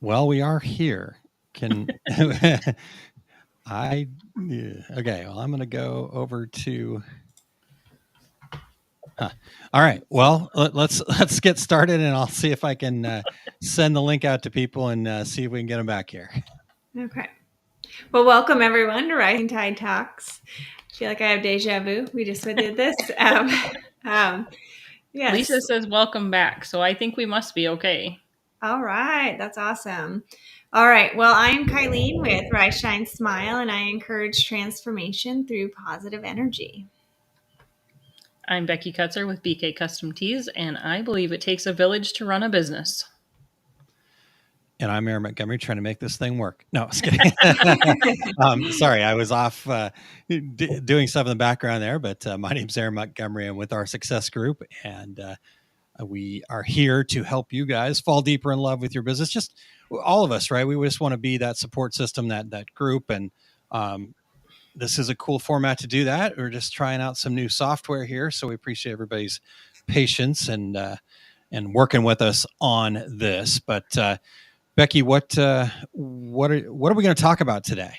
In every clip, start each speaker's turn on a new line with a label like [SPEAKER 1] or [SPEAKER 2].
[SPEAKER 1] Well, we are here. Can I? Okay. Well, I'm going to go over to. Huh. All right. Well, let's get started, and I'll see if I can send the link out to people and see if we can get them back here.
[SPEAKER 2] Okay. Well, welcome everyone to Rising Tide Talks. I feel like I have deja vu. We just did this. Yes.
[SPEAKER 3] Lisa says welcome back, so I think we must be okay.
[SPEAKER 2] All right. That's awesome. All right. Well, I'm Kylene with Rise, Shine, Smile, and I encourage transformation through positive energy.
[SPEAKER 3] I'm Becky Cutzer with BK Custom Tees, and I believe it takes a village to run a business.
[SPEAKER 1] And I'm Aaron Montgomery, trying to make this thing work. No, I was kidding. Sorry, I was off doing stuff in the background there, but my name's Aaron Montgomery. I'm with our Success Group, and we are here to help you guys fall deeper in love with your business. Just all of us, right? We just want to be that support system, that group, and this is a cool format to do that. We're just trying out some new software here, so we appreciate everybody's patience and working with us on this. But Becky, what are we going to talk about today?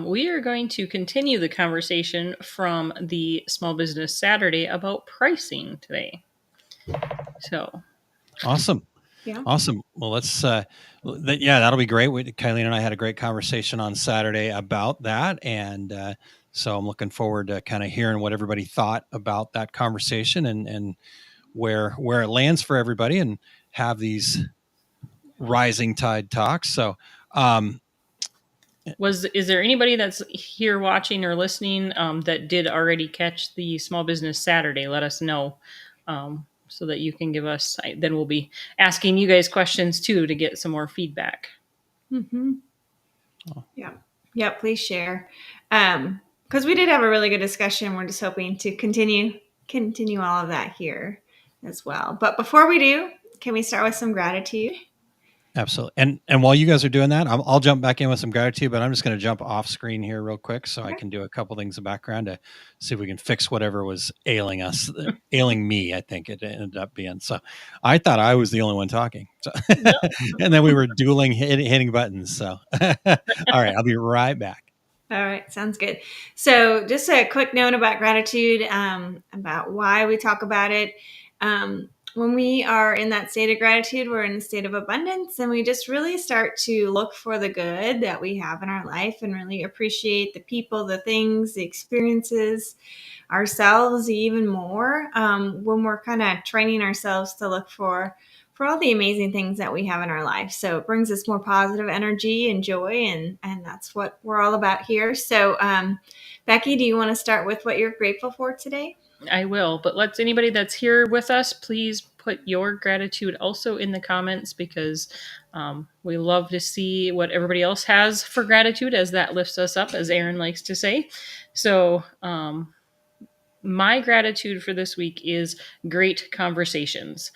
[SPEAKER 3] We are going to continue the conversation from the Small Business Saturday about pricing today. So
[SPEAKER 1] awesome.
[SPEAKER 2] Yeah.
[SPEAKER 1] Awesome. Well, let's, that'll be great. Kylene and I had a great conversation on Saturday about that. And so I'm looking forward to kind of hearing what everybody thought about that conversation and where it lands for everybody and have these Rising Tide Talks. So,
[SPEAKER 3] is there anybody that's here watching or listening that did already catch the Small Business Saturday? Let us know so that you can give us. Then we'll be asking you guys questions too to get some more feedback.
[SPEAKER 2] Mm-hmm. Oh. Yeah. Please share, because we did have a really good discussion. We're just hoping to continue all of that here as well. But before we do, can we start with some gratitude?
[SPEAKER 1] Absolutely. And while you guys are doing that, I'll jump back in with some gratitude, but I'm just going to jump off screen here real quick so I can do a couple things in the background to see if we can fix whatever was ailing me, I think it ended up being. So I thought I was the only one talking. So, and then we were dueling, hitting buttons. So, all right, I'll be right back.
[SPEAKER 2] All right. Sounds good. So just a quick note about gratitude, about why we talk about it. When we are in that state of gratitude, we're in a state of abundance, and we just really start to look for the good that we have in our life and really appreciate the people, the things, the experiences, ourselves even more, when we're kind of training ourselves to look for all the amazing things that we have in our life. So it brings us more positive energy and joy, and that's what we're all about here. So Becky, do you want to start with what you're grateful for today?
[SPEAKER 3] I will, but anybody that's here with us, please put your gratitude also in the comments, because we love to see what everybody else has for gratitude, as that lifts us up, as Aaron likes to say. So my gratitude for this week is great conversations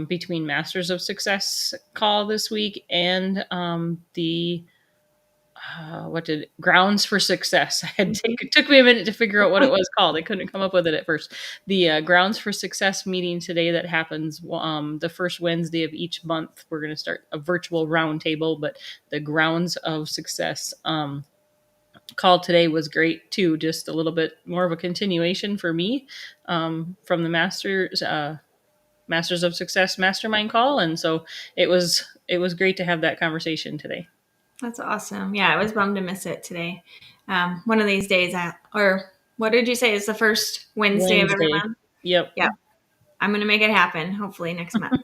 [SPEAKER 3] between Masters of Success call this week and the Grounds for Success. It took me a minute to figure out what it was called. I couldn't come up with it at first. The Grounds for Success meeting today that happens the first Wednesday of each month. We're going to start a virtual roundtable, but the Grounds of Success call today was great too. Just a little bit more of a continuation for me from the Masters of Success Mastermind call, and so it was great to have that conversation today.
[SPEAKER 2] That's awesome. Yeah, I was bummed to miss it today. One of these days, or what did you say is the first Wednesday of every month?
[SPEAKER 3] Yep.
[SPEAKER 2] I'm going to make it happen, hopefully next month.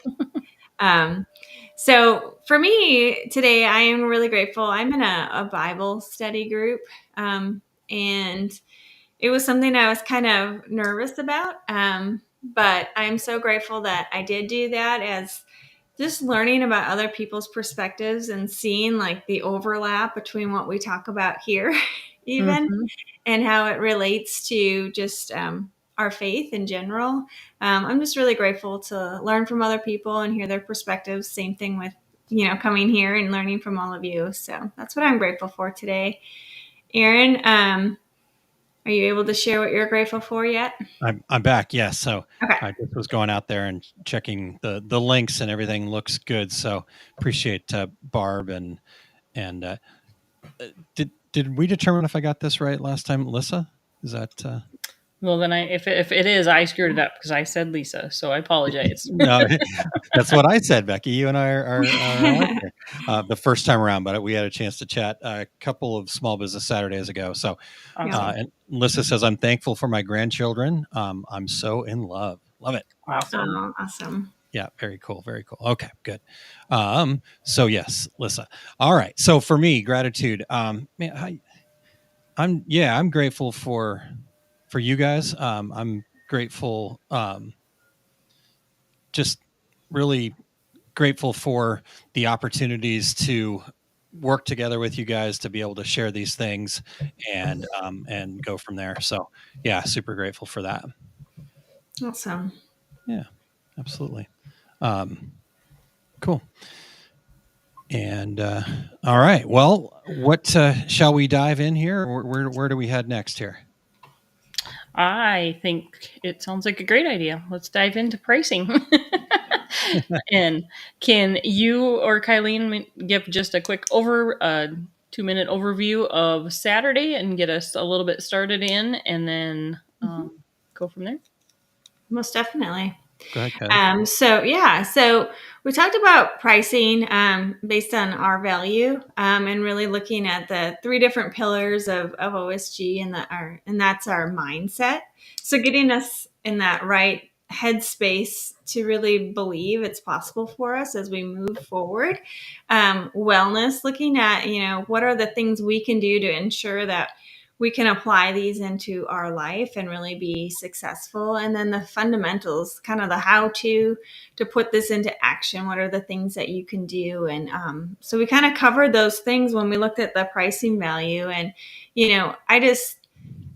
[SPEAKER 2] So for me today, I am really grateful. I'm in a Bible study group, and it was something I was kind of nervous about, but I'm so grateful that I did do that, as just learning about other people's perspectives and seeing like the overlap between what we talk about here even, and how it relates to just our faith in general. I'm just really grateful to learn from other people and hear their perspectives. Same thing with, coming here and learning from all of you. So that's what I'm grateful for today. Aaron, Are you able to share what you're grateful for yet?
[SPEAKER 1] I'm back. Yes. So
[SPEAKER 2] Okay.
[SPEAKER 1] I just was going out there and checking the links, and everything looks good. So appreciate Barb and did we determine if I got this right last time, Lisa? Is that
[SPEAKER 3] Well, then if it is, I screwed it up because I said Lisa, so I apologize.
[SPEAKER 1] no? That's what I said, Becky. You and I are alike here. The first time around, but we had a chance to chat a couple of Small Business Saturdays ago. So,
[SPEAKER 3] Awesome.
[SPEAKER 1] and Lisa says, "I'm thankful for my grandchildren. I'm so in love. Love it.
[SPEAKER 3] Awesome.
[SPEAKER 2] Oh, awesome.
[SPEAKER 1] Yeah, very cool. Very cool. Okay, good. So yes, Lisa. All right. So for me, gratitude. Man, I'm grateful for you guys. I'm grateful. Just really grateful for the opportunities to work together with you guys to be able to share these things and go from there. So yeah, super grateful for that.
[SPEAKER 2] Awesome.
[SPEAKER 1] Yeah, absolutely. Cool. And all right. Well, what shall we dive in here? Where do we head next here?
[SPEAKER 3] I think it sounds like a great idea. Let's dive into pricing. And can you or Kylene give just a quick 2-minute overview of Saturday and get us a little bit started in, and then go from there?
[SPEAKER 2] Most definitely.
[SPEAKER 1] Go ahead, Kylie.
[SPEAKER 2] So we talked about pricing based on our value and really looking at the three different pillars of OSG, and that's our mindset. So getting us in that right headspace to really believe it's possible for us as we move forward. Wellness, looking at, what are the things we can do to ensure that we can apply these into our life and really be successful. And then the fundamentals, kind of the how to put this into action. What are the things that you can do? And so we kind of covered those things when we looked at the pricing value. And,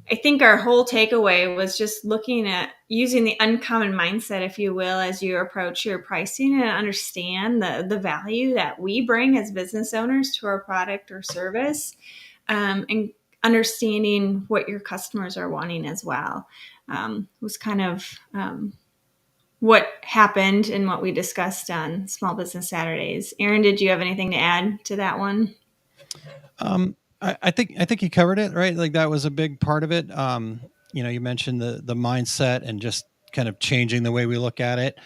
[SPEAKER 2] I think our whole takeaway was just looking at using the uncommon mindset, if you will, as you approach your pricing and understand the value that we bring as business owners to our product or service. And understanding what your customers are wanting as well was kind of what happened and what we discussed on Small Business Saturdays. Aaron, did you have anything to add to that one?
[SPEAKER 1] I think you covered it, right? Like that was a big part of it. You mentioned the mindset and just kind of changing the way we look at it.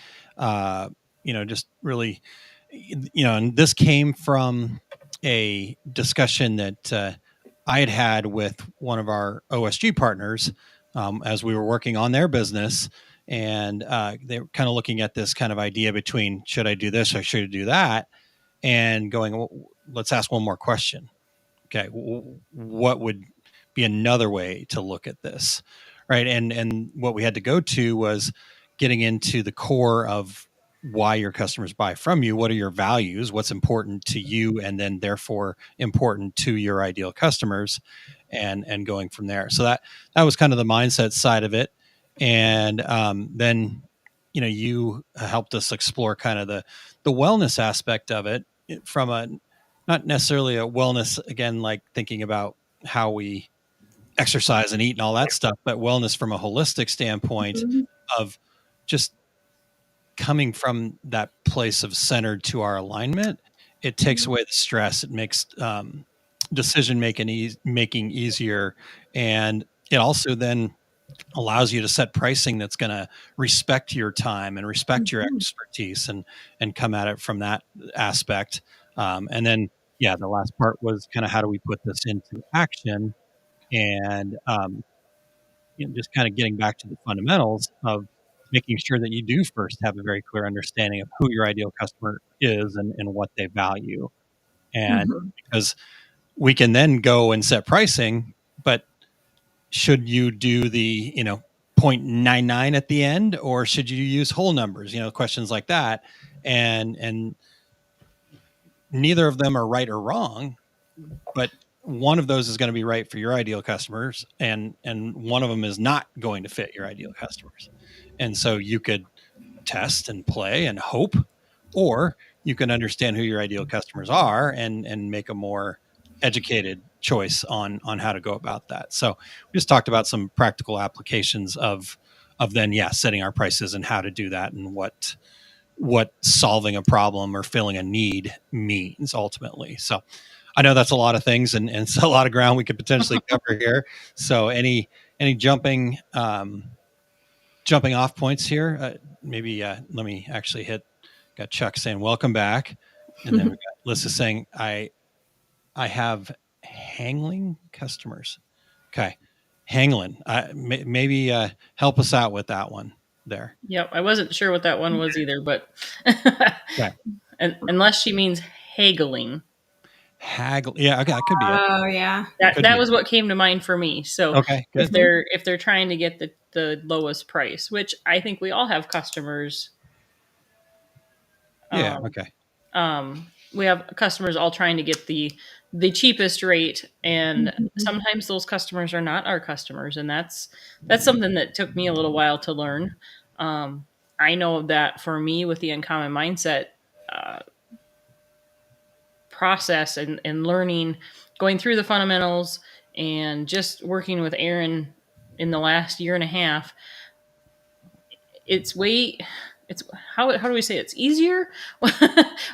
[SPEAKER 1] Just really, and this came from a discussion that I had with one of our OSG partners as we were working on their business. And they were kind of looking at this kind of idea between should I do this or should I do that? And going, well, let's ask one more question. Okay, what would be another way to look at this? Right. And what we had to go to was getting into the core of why your customers buy from you. What are your values? What's important to you? And then therefore important to your ideal customers and going from there. So that was kind of the mindset side of it. And then, you helped us explore kind of the wellness aspect of it from a, not necessarily a wellness, again, like thinking about how we exercise and eat and all that stuff, but wellness from a holistic standpoint of just coming from that place of centered to our alignment. It takes away the stress. It makes decision making easier. And it also then allows you to set pricing that's going to respect your time and respect your expertise and come at it from that aspect. And then, the last part was kind of how do we put this into action, and just kind of getting back to the fundamentals of making sure that you do first have a very clear understanding of who your ideal customer is and what they value. And because we can then go and set pricing, but should you do the, 0.99 at the end, or should you use whole numbers, questions like that. And neither of them are right or wrong, but one of those is going to be right for your ideal customers, and one of them is not going to fit your ideal customers. And so you could test and play and hope, or you can understand who your ideal customers are and make a more educated choice on how to go about that. So we just talked about some practical applications of then setting our prices and how to do that, and what solving a problem or filling a need means ultimately. So I know that's a lot of things, and it's a lot of ground we could potentially cover here. So any jumping off points here? Maybe let me actually got Chuck saying welcome back, and then we got Lissa saying I have hangling customers. Okay, hangling. Maybe help us out with that one there.
[SPEAKER 3] Yep, I wasn't sure what that one was either, but
[SPEAKER 1] Okay.
[SPEAKER 3] unless she means haggling.
[SPEAKER 1] Haggle. Yeah, okay, that could be it.
[SPEAKER 2] Oh yeah.
[SPEAKER 3] That was what came to mind for me. So
[SPEAKER 1] Okay, good.
[SPEAKER 3] if they're trying to get the lowest price, which I think we all have customers.
[SPEAKER 1] Yeah. Okay.
[SPEAKER 3] We have customers all trying to get the cheapest rate, and sometimes those customers are not our customers, and that's something that took me a little while to learn. I know that for me, with the uncommon mindset process and learning, going through the fundamentals, and just working with Aaron in the last year and a half, it's how do we say it's easier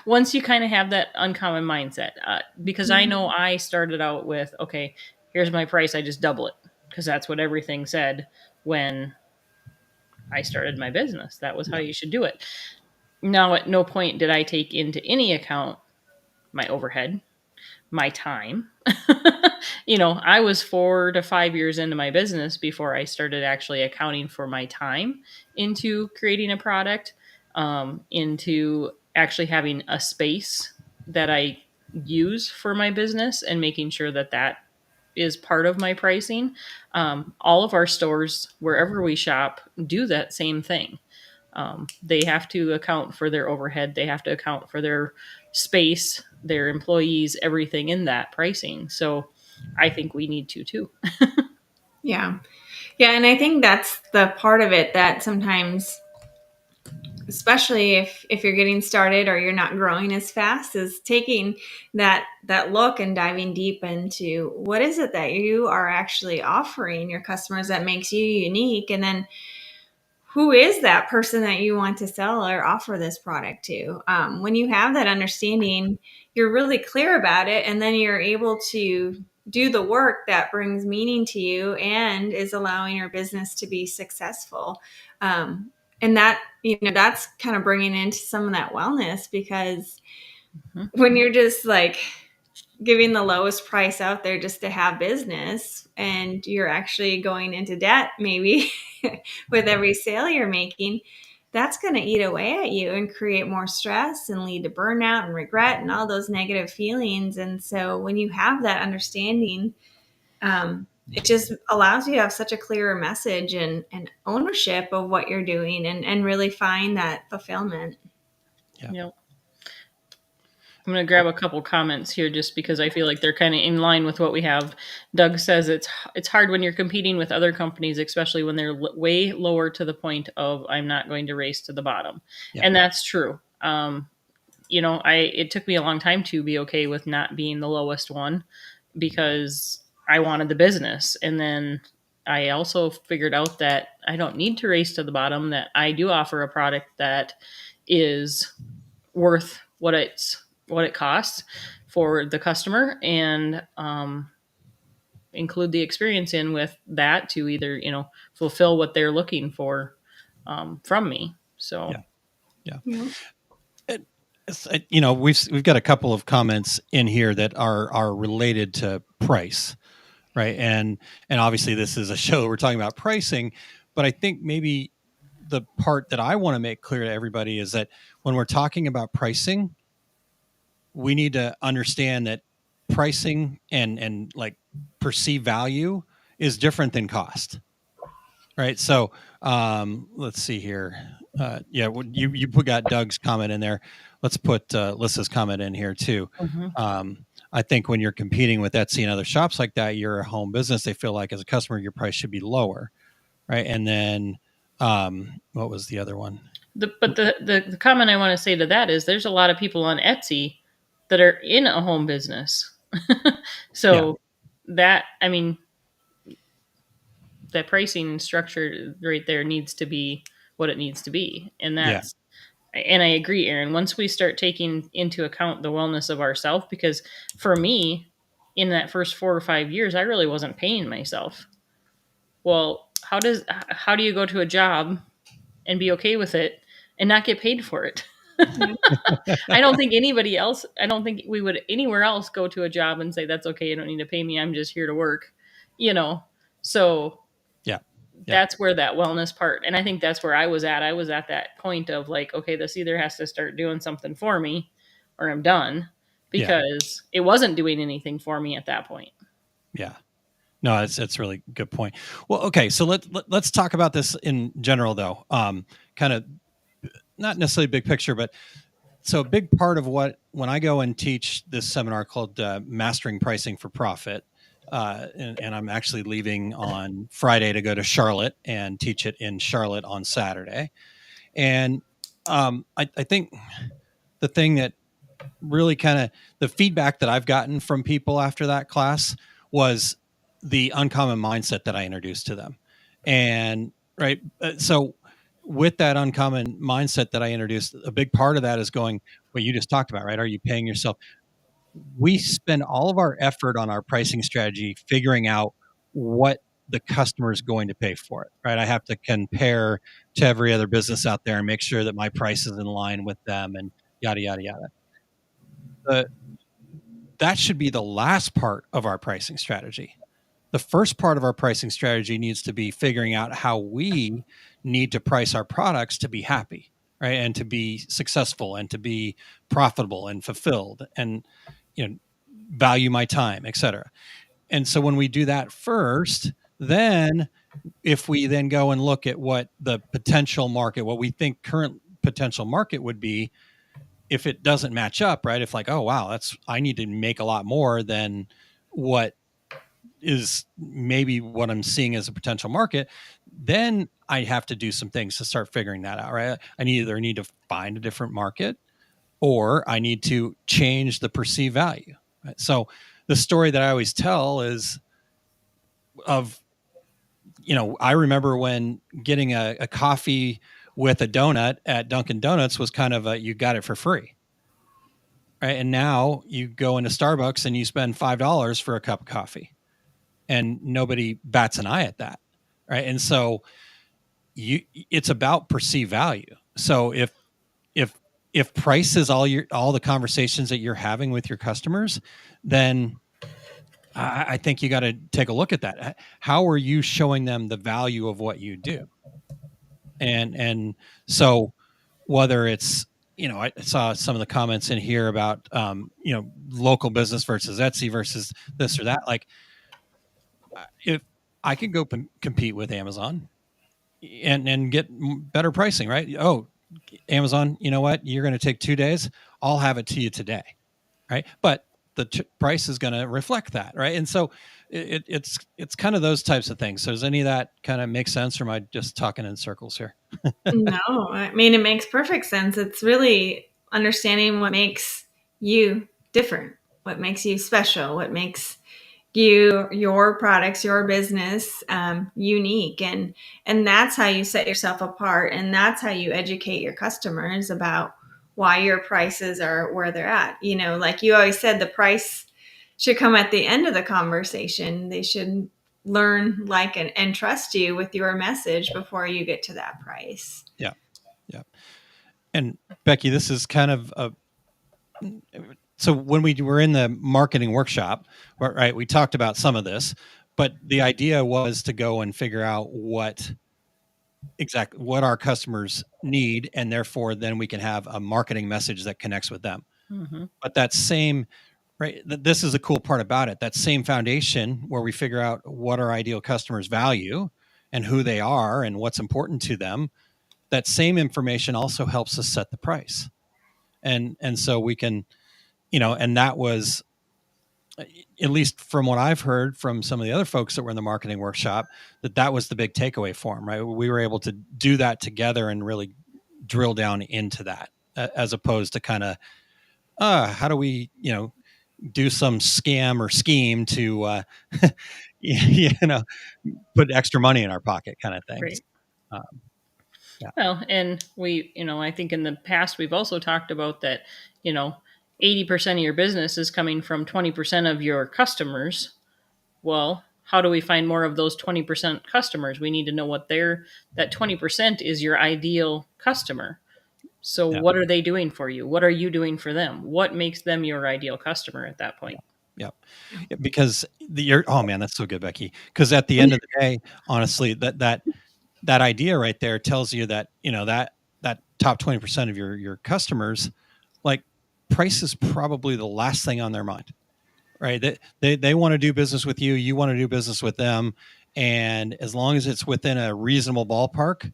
[SPEAKER 3] once you kind of have that uncommon mindset, because I know I started out with, okay, here's my price, I just double it because that's what everything said when I started my business. That was how you should do it. Now at no point did I take into any account my overhead, my time. I was 4 to 5 years into my business before I started actually accounting for my time into creating a product, into actually having a space that I use for my business and making sure that that is part of my pricing. All of our stores, wherever we shop, do that same thing. They have to account for their overhead. They have to account for their space, their employees, everything in that pricing. So I think we need to too.
[SPEAKER 2] Yeah. Yeah. And I think that's the part of it that sometimes, especially if you're getting started or you're not growing as fast, is taking that look and diving deep into what is it that you are actually offering your customers that makes you unique, and then who is that person that you want to sell or offer this product to. When you have that understanding, you're really clear about it, and then you're able to do the work that brings meaning to you and is allowing your business to be successful. And that, that's kind of bringing into some of that wellness, because when you're just like giving the lowest price out there just to have business, and you're actually going into debt maybe with every sale you're making, that's going to eat away at you and create more stress and lead to burnout and regret and all those negative feelings. And so when you have that understanding, it just allows you to have such a clearer message and ownership of what you're doing, and really find that fulfillment.
[SPEAKER 1] Yeah.
[SPEAKER 3] Yep. I'm going to grab a couple comments here just because I feel like they're kind of in line with what we have. Doug says it's hard when you're competing with other companies, especially when they're way lower to the point of I'm not going to race to the bottom.
[SPEAKER 1] Yeah.
[SPEAKER 3] And that's true. It took me a long time to be okay with not being the lowest one because I wanted the business. And then I also figured out that I don't need to race to the bottom, that I do offer a product that is worth what it costs for the customer, and include the experience in with that to either, fulfill what they're looking for from me. So,
[SPEAKER 1] Yeah.
[SPEAKER 2] Yeah.
[SPEAKER 1] We've got a couple of comments in here that are related to price, right? And obviously this is a show we're talking about pricing, but I think maybe the part that I want to make clear to everybody is that when we're talking about pricing, we need to understand that pricing and like perceived value is different than cost, right? So let's see here. You got Doug's comment in there. Let's put Lissa's comment in here too. I think when you're competing with Etsy and other shops like that, you're a home business. They feel like as a customer, your price should be lower, right? And then what was the other one?
[SPEAKER 3] The comment I want to say to that is there's a lot of people on Etsy that are in a home business So that, I mean, that pricing structure right there needs to be what it needs to be. And
[SPEAKER 1] Yeah.
[SPEAKER 3] that's, and I agree, Aaron, once we start taking into account the wellness of ourselves, because for me, in that first 4 or 5 years, I really wasn't paying myself. Well, how do you go to a job and be okay with it and not get paid for it?
[SPEAKER 2] Yeah.
[SPEAKER 3] I don't think anybody else, I don't think we would anywhere else go to a job and say, that's okay, you don't need to pay me, I'm just here to work, you know? So
[SPEAKER 1] Yeah. Yeah.
[SPEAKER 3] that's where that wellness part, and I think that's where I was at. I was at that point of like, okay, this either has to start doing something for me or I'm done,
[SPEAKER 1] Yeah.
[SPEAKER 3] because it wasn't doing anything for me at that point.
[SPEAKER 1] Yeah. No, that's a really good point. Well, okay, so let's talk about this in general, though. Kind of not necessarily big picture, but so a big part of when I go and teach this seminar called Mastering Pricing for Profit, and I'm actually leaving on Friday to go to Charlotte and teach it in Charlotte on Saturday. And I think the thing that really kind of the feedback that I've gotten from people after that class was the uncommon mindset that I introduced to them. And so with that uncommon mindset that I introduced, a big part of that is going what you just talked about, right? Are you paying yourself? We spend all of our effort on our pricing strategy figuring out what the customer is going to pay for it, right? I have to compare to every other business out there and make sure that my price is in line with them and yada yada yada. That should be the last part of our pricing strategy. The first part of our pricing strategy needs to be figuring out how we need to price our products to be happy, right? And to be successful and to be profitable and fulfilled and, value my time, et cetera. And so when we do that first, then if we then go and look at what the potential market, what we think current potential market would be, if it doesn't match up, right? If like, oh wow, I need to make a lot more than what is maybe what I'm seeing as a potential market, then I have to do some things to start figuring that out, right? I either need to find a different market or I need to change the perceived value. Right? So the story that I always tell is of, I remember when getting a coffee with a donut at Dunkin' Donuts was kind of you got it for free. Right. And now you go into Starbucks and you spend $5 for a cup of coffee and nobody bats an eye at that. Right. And so it's about perceived value. So if price is all the conversations that you're having with your customers, then I think you got to take a look at that. How are you showing them the value of what you do? And so whether it's, I saw some of the comments in here about, local business versus Etsy versus this or that. Like, if I could go compete with Amazon and get better pricing, right? Oh, Amazon, you know what? You're going to take 2 days. I'll have it to you today, right? But the price is going to reflect that, right? And so it's kind of those types of things. So does any of that kind of make sense, or am I just talking in circles here?
[SPEAKER 2] No, I mean, it makes perfect sense. It's really understanding what makes you different, what makes you special, what makes your products, your business unique, and that's how you set yourself apart, and that's how you educate your customers about why your prices are where they're at. Like you always said, the price should come at the end of the conversation. They should learn, like, and trust you with your message before you get to that price.
[SPEAKER 1] Yeah. Yeah. And Becky, this is kind of so when we were in the marketing workshop, right, we talked about some of this, but the idea was to go and figure out what our customers need, and therefore then we can have a marketing message that connects with them. Mm-hmm. But that same, right, this is the cool part about it, that same foundation where we figure out what our ideal customers value and who they are and what's important to them, that same information also helps us set the price. And so we can, and that was, at least from what I've heard from some of the other folks that were in the marketing workshop, that was the big takeaway for them, right? We were able to do that together and really drill down into that, as opposed to kind of, how do we, do some scam or scheme to, put extra money in our pocket kind of thing.
[SPEAKER 3] Right.
[SPEAKER 1] Yeah.
[SPEAKER 3] Well, and we, I think in the past we've also talked about that, 80% of your business is coming from 20% of your customers. Well, how do we find more of those 20% customers? We need to know that 20% is your ideal customer. So what are they doing for you? What are you doing for them? What makes them your ideal customer at that point?
[SPEAKER 1] Yeah. Because oh man, that's so good, Becky. Because at the end of the day, honestly, that idea right there tells you that, that top 20% of your customers, like, price is probably the last thing on their mind, right? They want to do business with you. You want to do business with them. And as long as it's within a reasonable ballpark,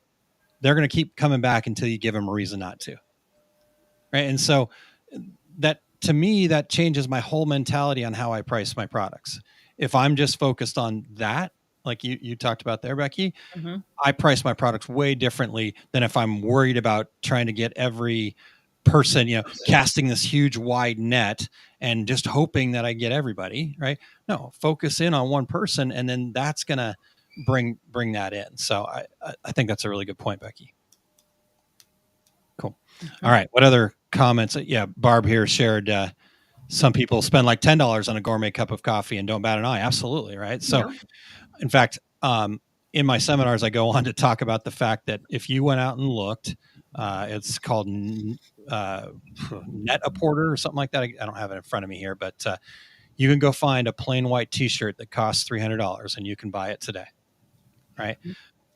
[SPEAKER 1] they're going to keep coming back until you give them a reason not to. Right. And so that, to me, that changes my whole mentality on how I price my products. If I'm just focused on that, like you talked about there, Becky,
[SPEAKER 3] Mm-hmm.
[SPEAKER 1] I price my products way differently than if I'm worried about trying to get every person, casting this huge wide net and just hoping that I get everybody, right? No, focus in on one person, and then that's going to bring that in. So I think that's a really good point, Becky. Cool. Mm-hmm. All right. What other comments? Yeah. Barb here shared, some people spend like $10 on a gourmet cup of coffee and don't bat an eye. Absolutely. Right. So in fact, in my seminars, I go on to talk about the fact that if you went out and looked, it's called Net a Porter or something like that. I don't have it in front of me here, but you can go find a plain white T-shirt that costs $300 and you can buy it today, right?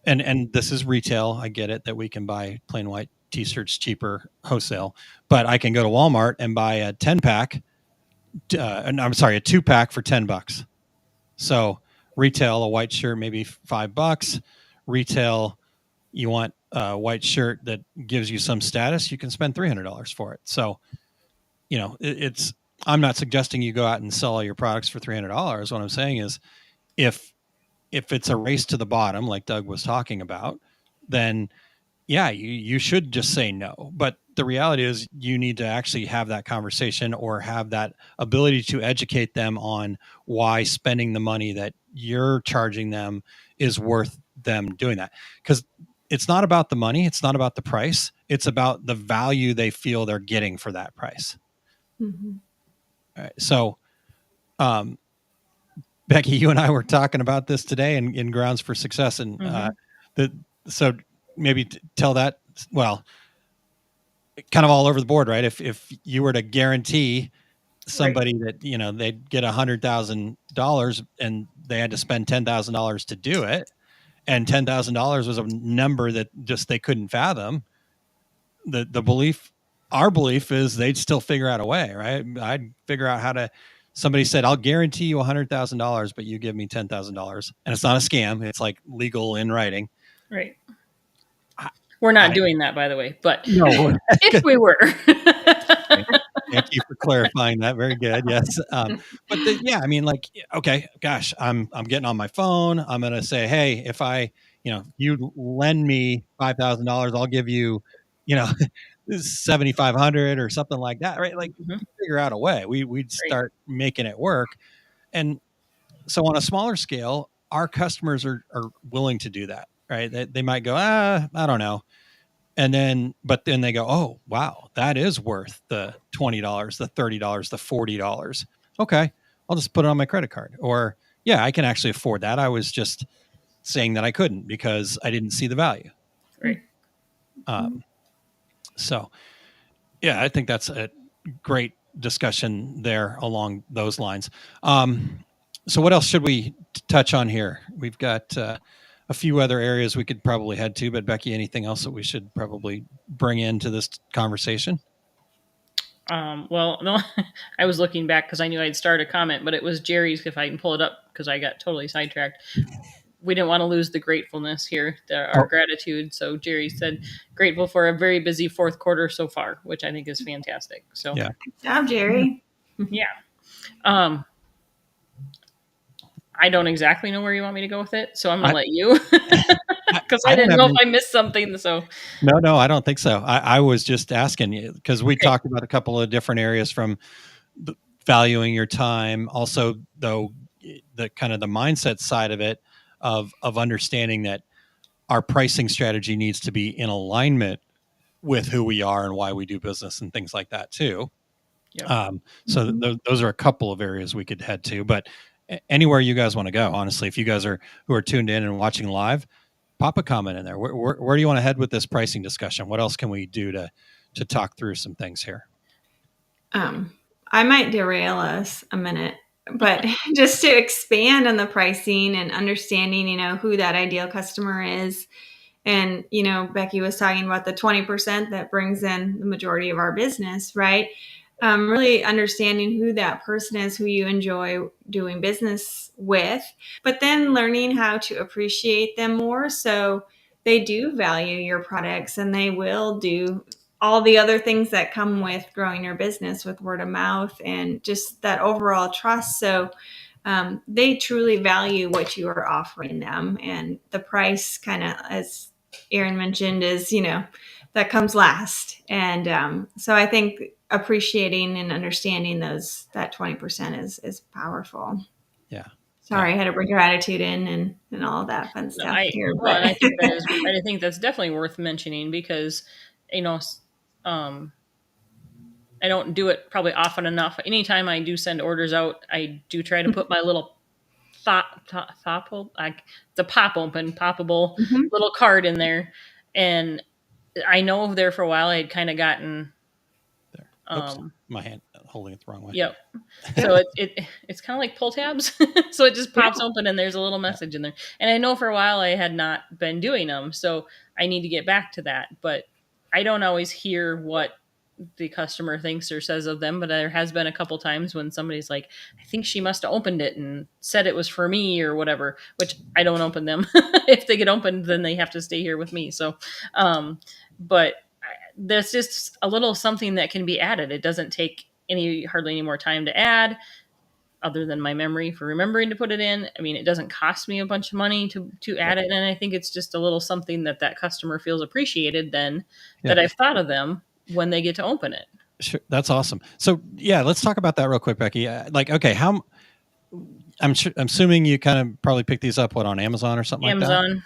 [SPEAKER 1] And this is retail. I get it that we can buy plain white T-shirts cheaper wholesale, but I can go to Walmart and buy a 10-pack. A 2-pack for $10. So retail, a white shirt, maybe $5. Retail, you want a white shirt that gives you some status, you can spend $300 for it. So, I'm not suggesting you go out and sell all your products for $300. What I'm saying is if it's a race to the bottom, like Doug was talking about, then yeah, you should just say no. But the reality is you need to actually have that conversation or have that ability to educate them on why spending the money that you're charging them is worth them doing that. Because it's not about the money. It's not about the price. It's about the value they feel they're getting for that price. Mm-hmm. All right. So, Becky, you and I were talking about this today in Grounds for Success. And so maybe tell that, well, kind of all over the board, right? If you were to guarantee somebody that, they'd get $100,000 and they had to spend $10,000 to do it, and $10,000 was a number that just they couldn't fathom, our belief is they'd still figure out a way, right? I'd figure out how to. Somebody said, I'll guarantee you $100,000, but you give me $10,000. And it's not a scam. It's like legal in writing.
[SPEAKER 3] Right. We're not doing that, by the way, but no. If we were.
[SPEAKER 1] Thank you for clarifying that. Very good. Yes. Okay, gosh, I'm getting on my phone. I'm going to say, hey, if you lend me $5,000, I'll give you, $7,500 or something like that. Right. Like, figure out a way. We'd start making it work. And so on a smaller scale, our customers are willing to do that. Right. They might go, I don't know. But then they go, oh, wow, that is worth the $20, the $30, the $40. Okay, I'll just put it on my credit card. Or, yeah, I can actually afford that. I was just saying that I couldn't because I didn't see the value.
[SPEAKER 3] Right.
[SPEAKER 1] So, yeah, I think that's a great discussion there along those lines. So what else should we touch on here? We've got a few other areas we could probably head to, but Becky, anything else that we should probably bring into this conversation?
[SPEAKER 3] Well, no, I was looking back because I knew I'd start a comment, but it was Jerry's, if I can pull it up, because I got totally sidetracked. We didn't want to lose the gratefulness here, our gratitude. So Jerry said, grateful for a very busy fourth quarter so far, which I think is fantastic. So
[SPEAKER 2] yeah. Good job, Jerry.
[SPEAKER 3] Yeah. I don't exactly know where you want me to go with it, so I'm going to let you, because I didn't know if I missed something. So
[SPEAKER 1] No, I don't think so. I was just asking you because we talked about a couple of different areas from valuing your time. Also, though, the kind of the mindset side of it, of understanding that our pricing strategy needs to be in alignment with who we are and why we do business and things like that too.
[SPEAKER 3] Yep.
[SPEAKER 1] So those are a couple of areas we could head to, but anywhere you guys want to go, honestly, if you guys are who are tuned in and watching live, pop a comment in there. Where do you want to head with this pricing discussion? What else can we do to talk through some things here?
[SPEAKER 2] I might derail us a minute, but just to expand on the pricing and understanding, who that ideal customer is. And, Becky was talking about the 20% that brings in the majority of our business, right? Really understanding who that person is, who you enjoy doing business with, but then learning how to appreciate them more so they do value your products and they will do all the other things that come with growing your business with word of mouth and just that overall trust. So they truly value what you are offering them. And the price, kind of, as Erin mentioned, is, that comes last. And so I think appreciating and understanding that 20% is powerful.
[SPEAKER 1] Yeah.
[SPEAKER 2] Sorry, I had to bring gratitude in and all that fun stuff here.
[SPEAKER 3] Well, and I think I think that's definitely worth mentioning because, you know, I don't do it probably often enough. Anytime I do send orders out, I do try to put my little the poppable
[SPEAKER 2] Mhm.
[SPEAKER 3] little card in there. And I know there for a while I'd kind of gotten
[SPEAKER 1] There. Oops, my hand holding it the wrong way.
[SPEAKER 3] Yep. So it's kind of like pull tabs. So it just pops open and there's a little message in there. And I know for a while I had not been doing them, so I need to get back to that. But I don't always hear what the customer thinks or says of them. But there has been a couple times when somebody's like, I think she must have opened it and said it was for me or whatever, which I don't open them. If they get opened, then they have to stay here with me. So, but there's just a little something that can be added. It doesn't take hardly any more time to add other than my memory for remembering to put it in. I mean, it doesn't cost me a bunch of money to add it. And I think it's just a little something that customer feels appreciated then that I've thought of them when they get to open it.
[SPEAKER 1] Sure. That's awesome. So yeah, let's talk about that real quick, Becky. Okay, I'm assuming you kind of probably pick these up on Amazon or something like that?
[SPEAKER 3] Amazon.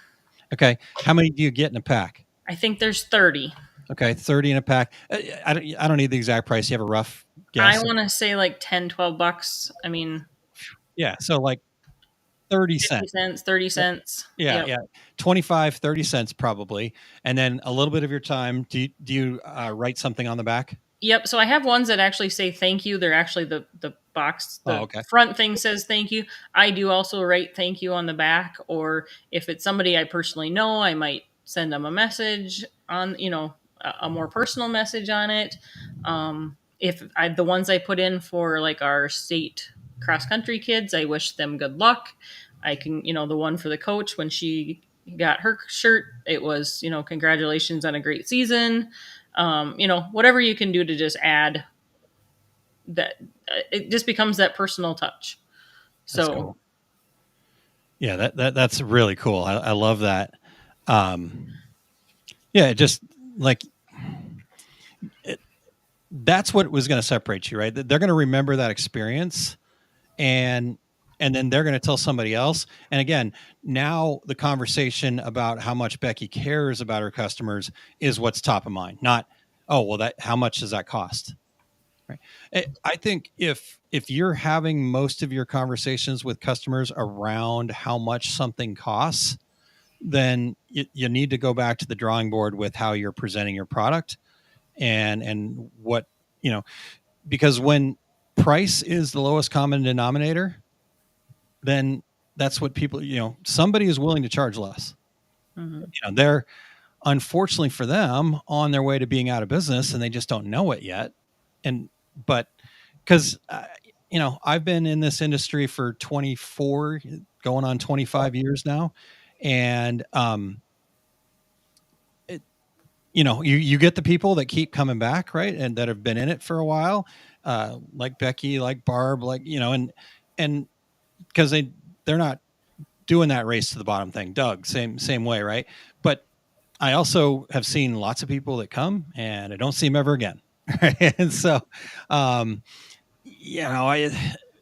[SPEAKER 1] Okay. How many do you get in a pack?
[SPEAKER 3] I think there's 30.
[SPEAKER 1] Okay, 30 in a pack. I don't need the exact price. You have a rough guess?
[SPEAKER 3] I want to say like $10-$12. I mean,
[SPEAKER 1] yeah, so like 30 cents.
[SPEAKER 3] 30 cents.
[SPEAKER 1] Yeah, yep. Yeah. 25, 30 cents probably. And then a little bit of your time. Do you write something on the back?
[SPEAKER 3] Yep. So I have ones that actually say thank you. They're actually the box, the front thing says thank you. I do also write thank you on the back, or if it's somebody I personally know, I might send them a message on, a more personal message on it. The ones I put in for like our state cross country kids, I wish them good luck. I can, the one for the coach when she got her shirt, it was, congratulations on a great season. Whatever you can do to just add that, it just becomes that personal touch. So,
[SPEAKER 1] cool. Yeah, that's really cool. I love that. Yeah, just like that's what was going to separate you, right? They're going to remember that experience, and then they're going to tell somebody else. And again, now the conversation about how much Becky cares about her customers is what's top of mind, not, oh, well, how much does that cost? Right. I think if you're having most of your conversations with customers around how much something costs, then you need to go back to the drawing board with how you're presenting your product and what, because when price is the lowest common denominator, then that's what people, somebody is willing to charge less. Mm-hmm. They're unfortunately for them on their way to being out of business and they just don't know it yet. But because, I've been in this industry for 24, going on 25 years now. And, you get the people that keep coming back, right. And that have been in it for a while, like Becky, like Barb, like, and because they're not doing that race to the bottom thing. Doug, same way. Right. But I also have seen lots of people that come and I don't see them ever again. Right? And so,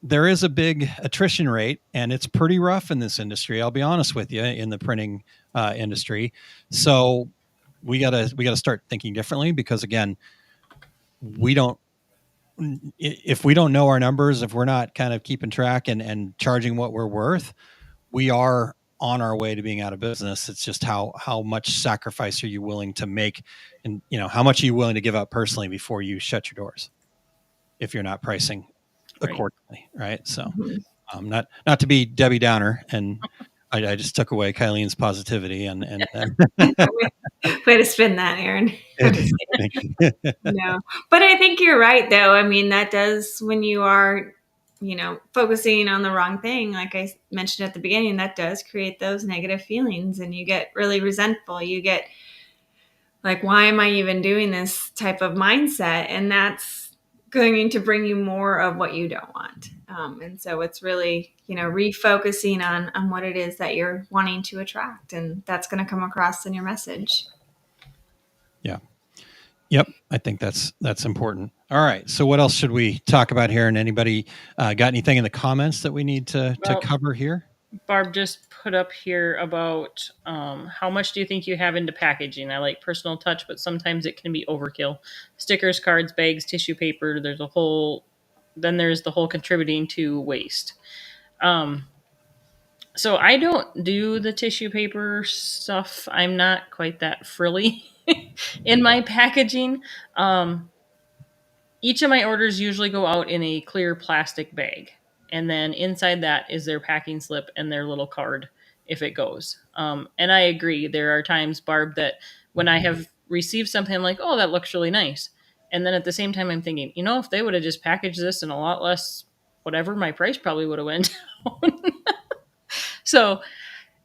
[SPEAKER 1] there is a big attrition rate, and it's pretty rough in this industry. I'll be honest with you, in the printing industry. So we gotta start thinking differently, because again, we don't if we don't know our numbers, if we're not kind of keeping track and charging what we're worth, we are on our way to being out of business. It's just how much sacrifice are you willing to make, and how much are you willing to give up personally before you shut your doors, if you're not pricing accordingly, right? So, not to be Debbie Downer, and I just took away Kylene's positivity and
[SPEAKER 2] Way to spin that, Aaron. No, but I think you're right, though. I mean, that does, when you are, focusing on the wrong thing, like I mentioned at the beginning, that does create those negative feelings, and you get really resentful. You get like, why am I even doing this type of mindset? And that's going to bring you more of what you don't want. And so it's really, refocusing on what it is that you're wanting to attract. And that's going to come across in your message.
[SPEAKER 1] Yeah. Yep. I think that's important. All right. So what else should we talk about here? And anybody got anything in the comments that we need to cover here?
[SPEAKER 3] Barb just put up here about how much do you think you have into packaging? I like personal touch, but sometimes it can be overkill. Stickers, cards, bags, tissue paper. There's the whole contributing to waste. So I don't do the tissue paper stuff. I'm not quite that frilly in my packaging. Each of my orders usually go out in a clear plastic bag. And then inside that is their packing slip and their little card if it goes. And I agree. There are times, Barb, that when I have received something, I'm like, oh, that looks really nice. And then at the same time, I'm thinking, if they would have just packaged this in a lot less whatever, my price probably would have went down. So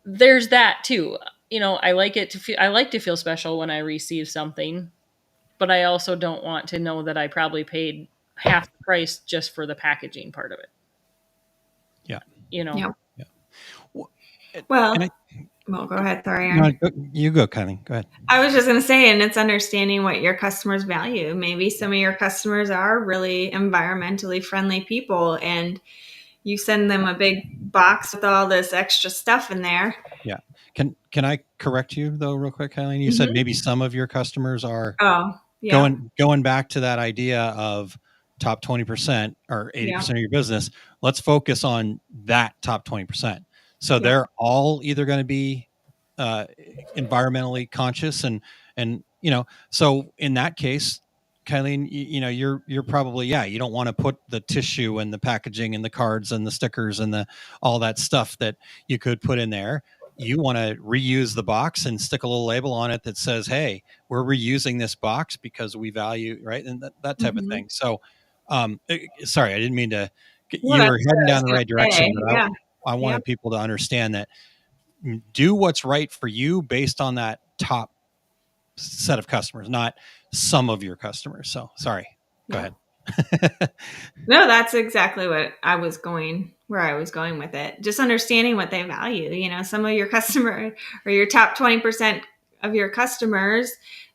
[SPEAKER 3] there's that too. I like to feel special when I receive something, but I also don't want to know that I probably paid half the price just for the packaging part of it.
[SPEAKER 1] Yeah.
[SPEAKER 2] Yeah.
[SPEAKER 1] Yeah.
[SPEAKER 2] Well, go ahead. Sorry, Aaron.
[SPEAKER 1] No, you go, Kylie. Go ahead.
[SPEAKER 2] I was just going to say, and it's understanding what your customers value. Maybe some of your customers are really environmentally friendly people, and you send them a big box with all this extra stuff in there.
[SPEAKER 1] Yeah. Can I correct you though, real quick, Kylie? You said maybe some of your customers are going back to that idea of top 20% or 80% of your business. Let's focus on that top 20%. So they're all either going to be environmentally conscious, and so in that case, Kylene, you're probably, you don't want to put the tissue and the packaging and the cards and the stickers and all that stuff that you could put in there. You want to reuse the box and stick a little label on it that says, hey, we're reusing this box because we value, right? And that type of thing. So, sorry, I didn't mean to, you were heading down the right direction, but I wanted people to understand that do what's right for you based on that top set of customers, not some of your customers. So sorry, go ahead.
[SPEAKER 2] No, that's exactly where I was going with it. Just understanding what they value. Some of your customer or your top 20% of your customers,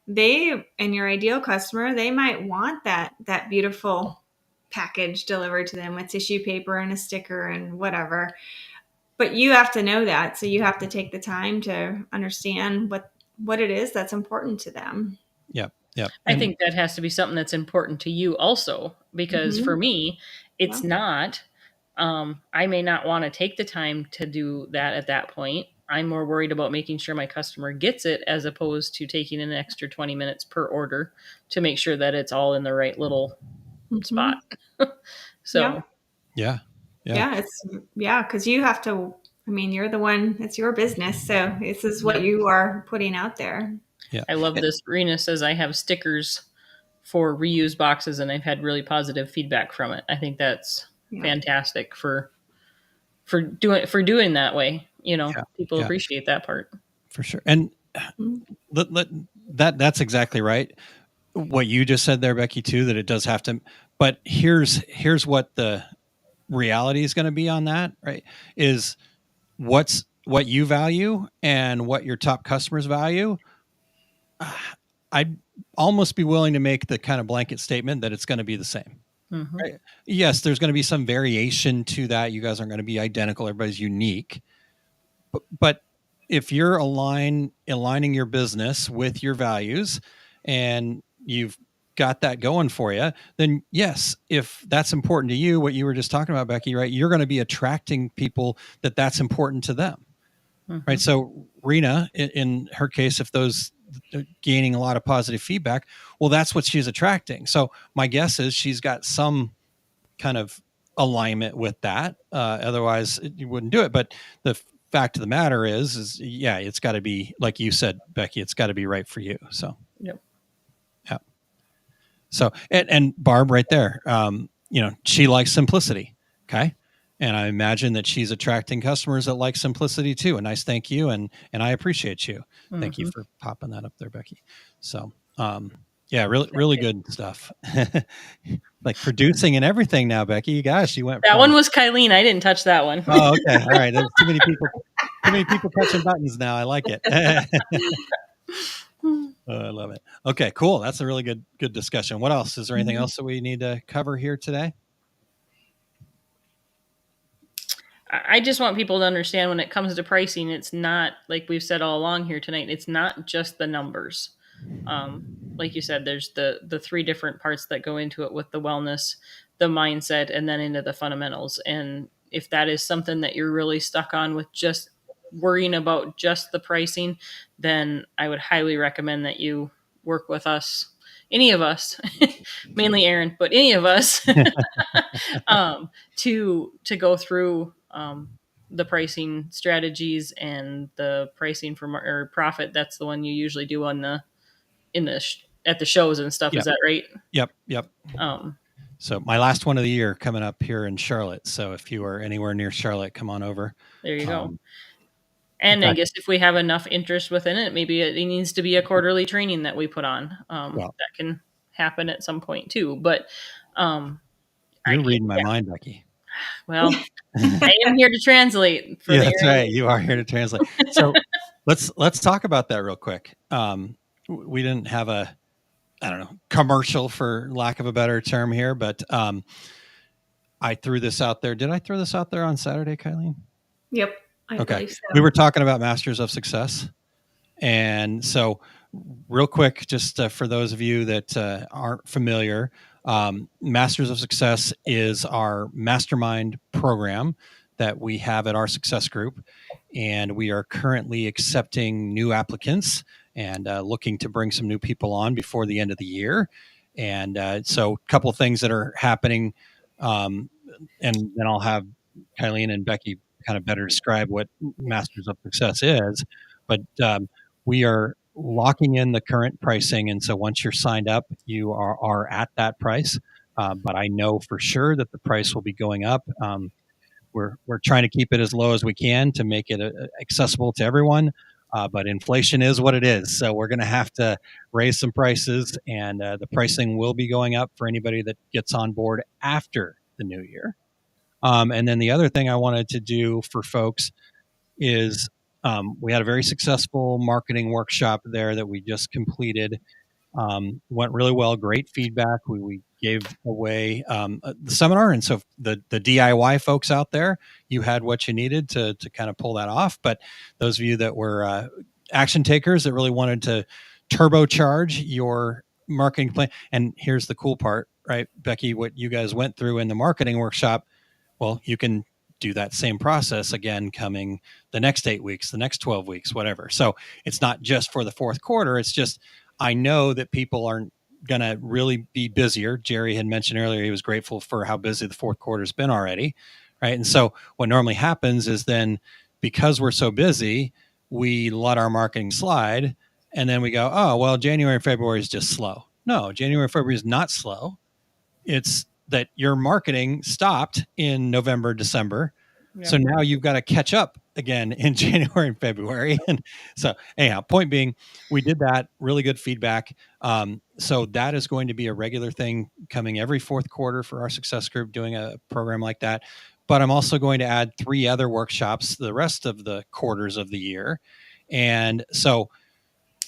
[SPEAKER 2] and your ideal customer, they might want that beautiful package delivered to them with tissue paper and a sticker and whatever. But you have to know that. So you have to take the time to understand what it is that's important to them.
[SPEAKER 1] Yep. Yep.
[SPEAKER 3] I think that has to be something that's important to you also, because for me, it's not. I may not want to take the time to do that at that point. I'm more worried about making sure my customer gets it, as opposed to taking an extra 20 minutes per order to make sure that it's all in the right little spot. So,
[SPEAKER 2] yeah, because you have to. I mean, you're the one. It's your business, so this is what you are putting out there.
[SPEAKER 1] Yeah,
[SPEAKER 3] I love this. Rena says I have stickers for reused boxes, and I've had really positive feedback from it. I think that's fantastic for doing that way. People appreciate that part
[SPEAKER 1] for sure. And that's exactly right. What you just said there, Becky, too, that it does have to. But here's what the reality is going to be on that. Right? Is what you value and what your top customers value. I'd almost be willing to make the kind of blanket statement that it's going to be the same.
[SPEAKER 3] Mhm.
[SPEAKER 1] Right? Yes, there's going to be some variation to that. You guys aren't going to be identical. Everybody's unique. But if you're aligning your business with your values and you've got that going for you, then yes, if that's important to you, what you were just talking about, Becky, right? You're going to be attracting people that's important to them. Right.
[SPEAKER 3] Mhm.
[SPEAKER 1] So Rena, in her case, if those gaining a lot of positive feedback, well, that's what she's attracting. So my guess is she's got some kind of alignment with that. Otherwise you wouldn't do it. But the fact of the matter is yeah, it's got to be, like you said, Becky, it's got to be right for you. So,
[SPEAKER 3] Yep.
[SPEAKER 1] yeah. So, and Barb right there, she likes simplicity. Okay. And I imagine that she's attracting customers that like simplicity too. A nice thank you. And I appreciate you. Thank you
[SPEAKER 3] Mhm.
[SPEAKER 1] for popping that up there, Becky. So, yeah, really, really good stuff. Like producing and everything now, Becky. Gosh, you went
[SPEAKER 3] That
[SPEAKER 1] from.
[SPEAKER 3] one was Kylene. I didn't touch that one.
[SPEAKER 1] Oh, okay. All right. There's too many people touching buttons now. I like it. Oh, I love it. Okay, cool. That's a really good discussion. What else? Is there anything else that we need to cover here today?
[SPEAKER 3] I just want people to understand when it comes to pricing, it's not, like we've said all along here tonight, it's not just the numbers. Like you said, there's the three different parts that go into it with the wellness, the mindset, and then into the fundamentals. And if that is something that you're really stuck on with just worrying about just the pricing, then I would highly recommend that you work with us, any of us, mainly Aaron, but any of us, to go through the pricing strategies and the pricing for or profit. That's the one you usually do on at the shows and stuff.
[SPEAKER 1] Yep.
[SPEAKER 3] Is that right?
[SPEAKER 1] Yep. So my last one of the year coming up here in Charlotte. So if you are anywhere near Charlotte, come on over.
[SPEAKER 3] There you go. And I guess if we have enough interest within it, maybe it needs to be a quarterly training that we put on. That can happen at some point too. But
[SPEAKER 1] you're reading my mind, Becky.
[SPEAKER 3] Well, I am here to translate.
[SPEAKER 1] That's right. You are here to translate. So let's talk about that real quick. We didn't have a, I don't know, commercial for lack of a better term here, but I threw this out there. Did I throw this out there on Saturday, Kylene?
[SPEAKER 2] Yep. I believe so.
[SPEAKER 1] We were talking about Masters of Success. And so real quick, just for those of you that aren't familiar, Masters of Success is our mastermind program that we have at our success group. And we are currently accepting new applicants and looking to bring some new people on before the end of the year. And so a couple of things that are happening. And then I'll have Kylene and Becky kind of better describe what Masters of Success is. But we are locking in the current pricing. And so once you're signed up, you are at that price. But I know for sure that the price will be going up. We're trying to keep it as low as we can to make it accessible to everyone. But inflation is what it is. So we're going to have to raise some prices, and the pricing will be going up for anybody that gets on board after the new year. And then the other thing I wanted to do for folks is we had a very successful marketing workshop there that we just completed. Went really well, great feedback. We gave away the seminar. And so the DIY folks out there, you had what you needed to kind of pull that off. But those of you that were action takers that really wanted to turbocharge your marketing plan. And here's the cool part, right, Becky, what you guys went through in the marketing workshop. Well, you can do that same process again coming the next 8 weeks, the next 12 weeks, whatever. So it's not just for the fourth quarter. It's just, I know that people aren't going to really be busier. Jerry had mentioned earlier, he was grateful for how busy the fourth quarter has been already. Right. And so what normally happens is then because we're so busy, we let our marketing slide and then we go, oh, well, January and February is just slow. No, January and February is not slow. It's that your marketing stopped in November, December. Yeah. So now you've got to catch up again in January and February. And so anyhow, point being, we did that, really good feedback. So that is going to be a regular thing coming every fourth quarter for our success group, doing a program like that. But I'm also going to add 3 other workshops the rest of the quarters of the year. And so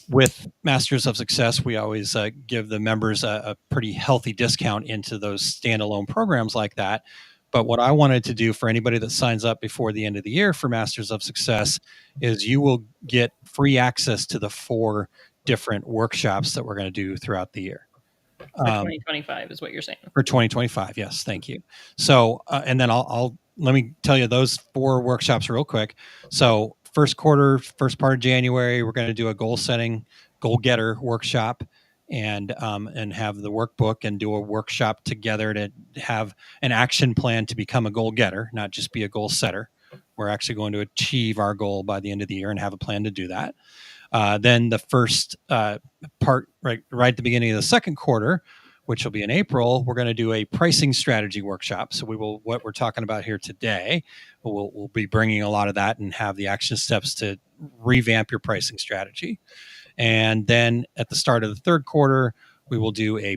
[SPEAKER 1] with Masters of Success, we always give the members a pretty healthy discount into those standalone programs like that. But what I wanted to do for anybody that signs up before the end of the year for Masters of Success is you will get free access to the 4 different workshops that we're going to do throughout the year.
[SPEAKER 3] For 2025 is what you're saying.
[SPEAKER 1] For 2025, yes, thank you. So, and then I'll let me tell you those 4 workshops real quick. So, first quarter, first part of January, we're going to do a goal setting, goal getter workshop, and have the workbook and do a workshop together to have an action plan to become a goal getter, not just be a goal setter. We're actually going to achieve our goal by the end of the year and have a plan to do that. Then the first part, right at the beginning of the second quarter, which will be in April, we're going to do a pricing strategy workshop. So what we're talking about here today, we'll be bringing a lot of that and have the action steps to revamp your pricing strategy. And then at the start of the third quarter, we will do a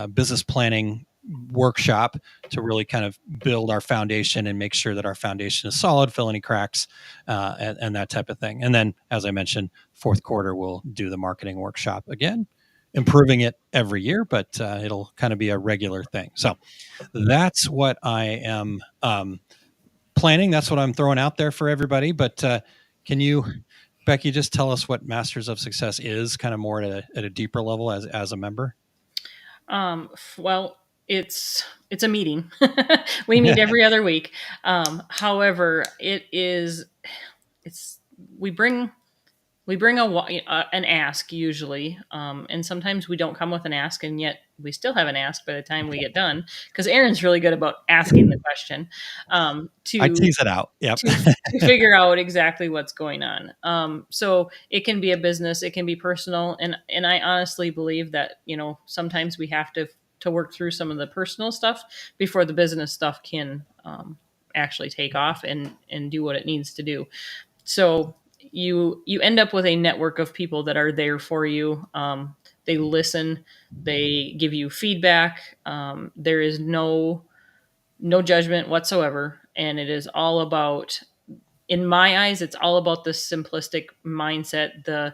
[SPEAKER 1] business planning workshop to really kind of build our foundation and make sure that our foundation is solid, fill any cracks, and that type of thing. And then, as I mentioned, fourth quarter, we'll do the marketing workshop again, improving it every year, but it'll kind of be a regular thing. So that's what I am planning. That's what I'm throwing out there for everybody. But can you, Becky, just tell us what Masters of Success is, kind of more at a deeper level as a member?
[SPEAKER 3] Well, it's a meeting. We meet every other week. However, we bring an ask usually, and sometimes we don't come with an ask, and yet we still have an ask by the time we get done, because Aaron's really good about asking the question.
[SPEAKER 1] I tease it out. Yep.
[SPEAKER 3] to figure out exactly what's going on. So it can be a business, it can be personal, and I honestly believe that sometimes we have to work through some of the personal stuff before the business stuff can actually take off and do what it needs to do. So you end up with a network of people that are there for you. They listen, they give you feedback. There is no judgment whatsoever. And it is all about, in my eyes, it's all about the simplistic mindset, the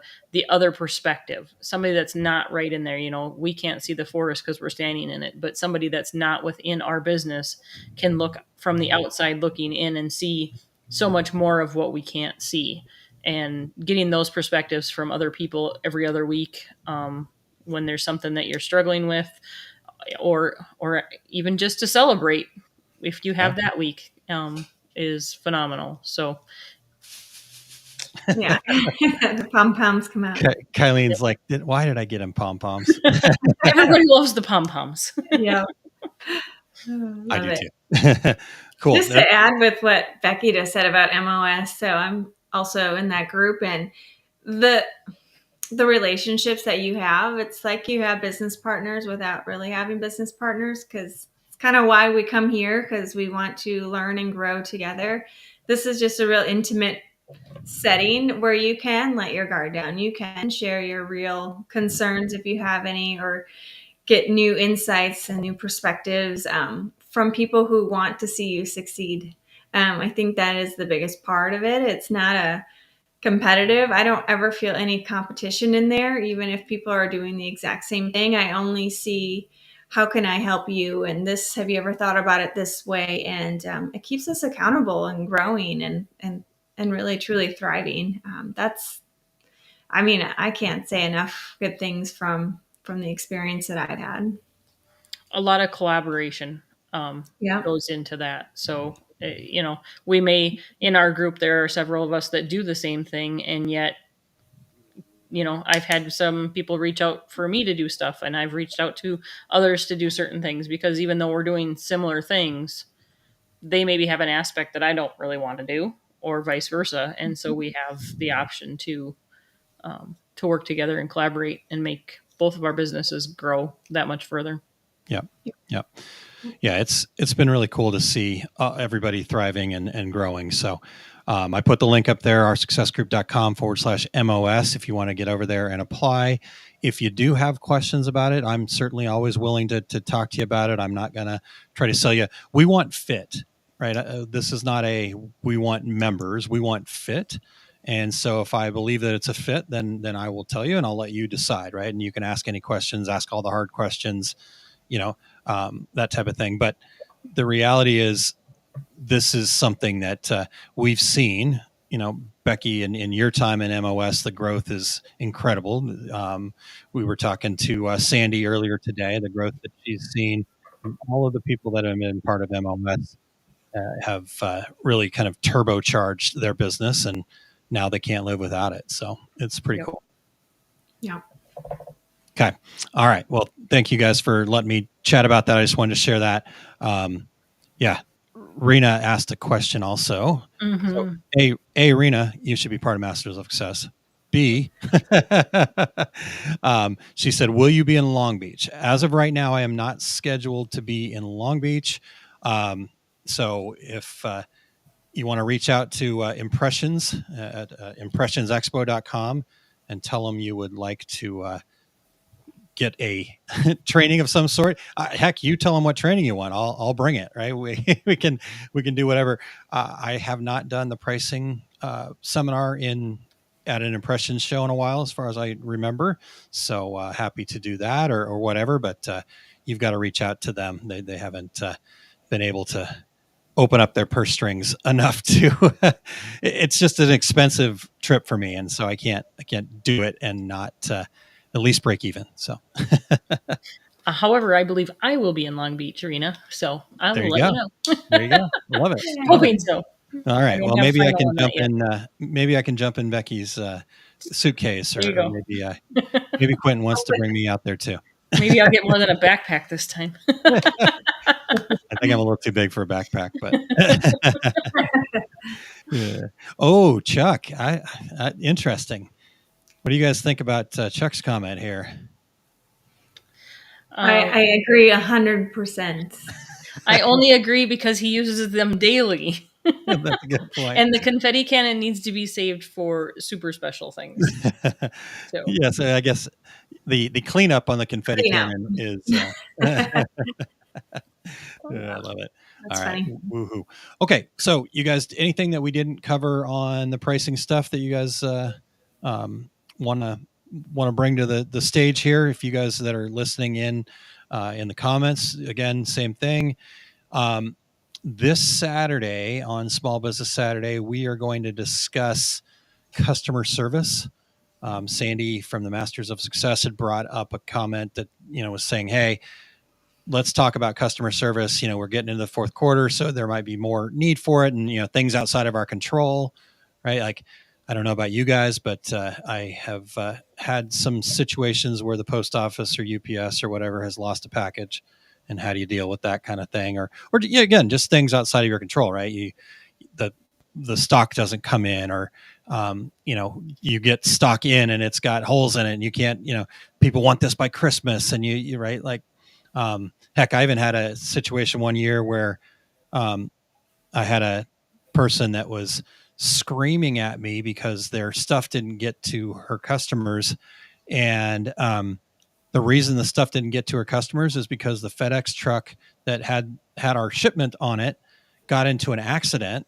[SPEAKER 3] other perspective, somebody that's not right in there. We can't see the forest because we're standing in it, but somebody that's not within our business can look from the outside looking in and see so much more of what we can't see. And getting those perspectives from other people every other week, when there's something that you're struggling with, or even just to celebrate, if you have that week, is phenomenal. So
[SPEAKER 2] yeah, the pom-poms come out.
[SPEAKER 1] Kylene's like, why did I get him pom-poms?
[SPEAKER 3] Everybody loves the pom-poms.
[SPEAKER 2] Yeah.
[SPEAKER 1] I do too. Cool.
[SPEAKER 2] Just to add with what Becky just said about MOS, so I'm also in that group, and the relationships that you have, it's like you have business partners without really having business partners, because it's kind of why we come here, because we want to learn and grow together. This is just a real intimate setting where you can let your guard down. You can share your real concerns if you have any, or get new insights and new perspectives from people who want to see you succeed. I think that is the biggest part of it. It's not a competitive. I don't ever feel any competition in there, even if people are doing the exact same thing. I only see, how can I help you? And this, have you ever thought about it this way? And it keeps us accountable and growing and really truly thriving. I can't say enough good things from the experience that I've had.
[SPEAKER 3] A lot of collaboration goes into that. So, we may, in our group, there are several of us that do the same thing. And yet, I've had some people reach out for me to do stuff, and I've reached out to others to do certain things, because even though we're doing similar things, they maybe have an aspect that I don't really want to do, or vice versa. And so we have the option to work together and collaborate and make both of our businesses grow that much further.
[SPEAKER 1] Yep. Yeah, it's been really cool to see everybody thriving and growing. So I put the link up there, oursuccessgroup.com/MOS, if you want to get over there and apply. If you do have questions about it, I'm certainly always willing to talk to you about it. I'm not going to try to sell you. We want fit, right? This is not we want members. We want fit. And so if I believe that it's a fit, then I will tell you and I'll let you decide, right? And you can ask any questions, ask all the hard questions, that type of thing. But the reality is, this is something that we've seen. Becky, in your time in MOS, the growth is incredible. We were talking to Sandy earlier today, the growth that she's seen. All of the people that have been part of MOS have really kind of turbocharged their business, and now they can't live without it. So it's pretty cool.
[SPEAKER 2] Yeah.
[SPEAKER 1] Okay. All right. Well, thank you guys for letting me chat about that. I just wanted to share that. Rena asked a question also.
[SPEAKER 3] Mm-hmm.
[SPEAKER 1] So, Rena, you should be part of Masters of Success. B, she said, will you be in Long Beach? As of right now, I am not scheduled to be in Long Beach. So if you want to reach out to Impressions at impressionsexpo.com and tell them you would like to get a training of some sort. Heck, you tell them what training you want. I'll bring it. Right? We can do whatever. I have not done the pricing seminar at an Impressions show in a while, as far as I remember. So happy to do that or whatever. But you've got to reach out to them. They haven't been able to open up their purse strings enough to. It's just an expensive trip for me, and so I can't do it and not. At least break even. So,
[SPEAKER 3] however, I believe I will be in Long Beach, Arena. So I will let you know.
[SPEAKER 1] There you go. Love it.
[SPEAKER 3] Hoping so.
[SPEAKER 1] All right. Well, maybe I can jump in. Maybe I can jump in Becky's suitcase, or maybe Quentin wants to bring me out there too.
[SPEAKER 3] Maybe I'll get more than a backpack this time.
[SPEAKER 1] I think I'm a little too big for a backpack, but. Yeah. Oh, Chuck. Interesting. What do you guys think about Chuck's comment here?
[SPEAKER 2] I agree 100%.
[SPEAKER 3] I only agree because he uses them daily.
[SPEAKER 1] That's a good point.
[SPEAKER 3] And the confetti cannon needs to be saved for super special things. So.
[SPEAKER 1] Yes, I guess the cleanup on the confetti cannon is. I love it.
[SPEAKER 2] That's
[SPEAKER 1] all right.
[SPEAKER 2] Funny.
[SPEAKER 1] Woohoo. Okay. So you guys, anything that we didn't cover on the pricing stuff that you guys want to bring to the stage here? If you guys that are listening in the comments, again, same thing. This Saturday, on Small Business Saturday, we are going to discuss customer service. Sandy from the Masters of Success had brought up a comment that, was saying, hey, let's talk about customer service. We're getting into the fourth quarter, so there might be more need for it, and, things outside of our control, right? Like, I don't know about you guys, but I have had some situations where the post office or UPS or whatever has lost a package, and how do you deal with that kind of thing? Or again, just things outside of your control, right? The stock doesn't come in, or you get stock in and it's got holes in it, and you can't, people want this by Christmas, and you right, like, heck, I even had a situation one year where I had a person that was screaming at me because their stuff didn't get to her customers. And the reason the stuff didn't get to her customers is because the FedEx truck that had our shipment on it got into an accident,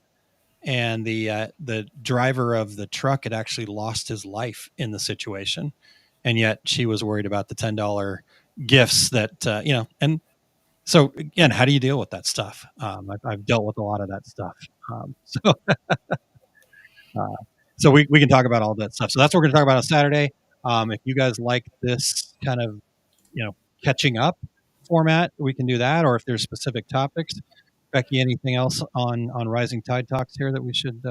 [SPEAKER 1] and the driver of the truck had actually lost his life in the situation. And yet she was worried about the $10 gifts that, and so again, how do you deal with that stuff? I've dealt with a lot of that stuff. So we can talk about all that stuff. So that's what we're going to talk about on Saturday. If you guys like this kind of, catching up format, we can do that. Or if there's specific topics. Becky, anything else on Rising Tide Talks here that we should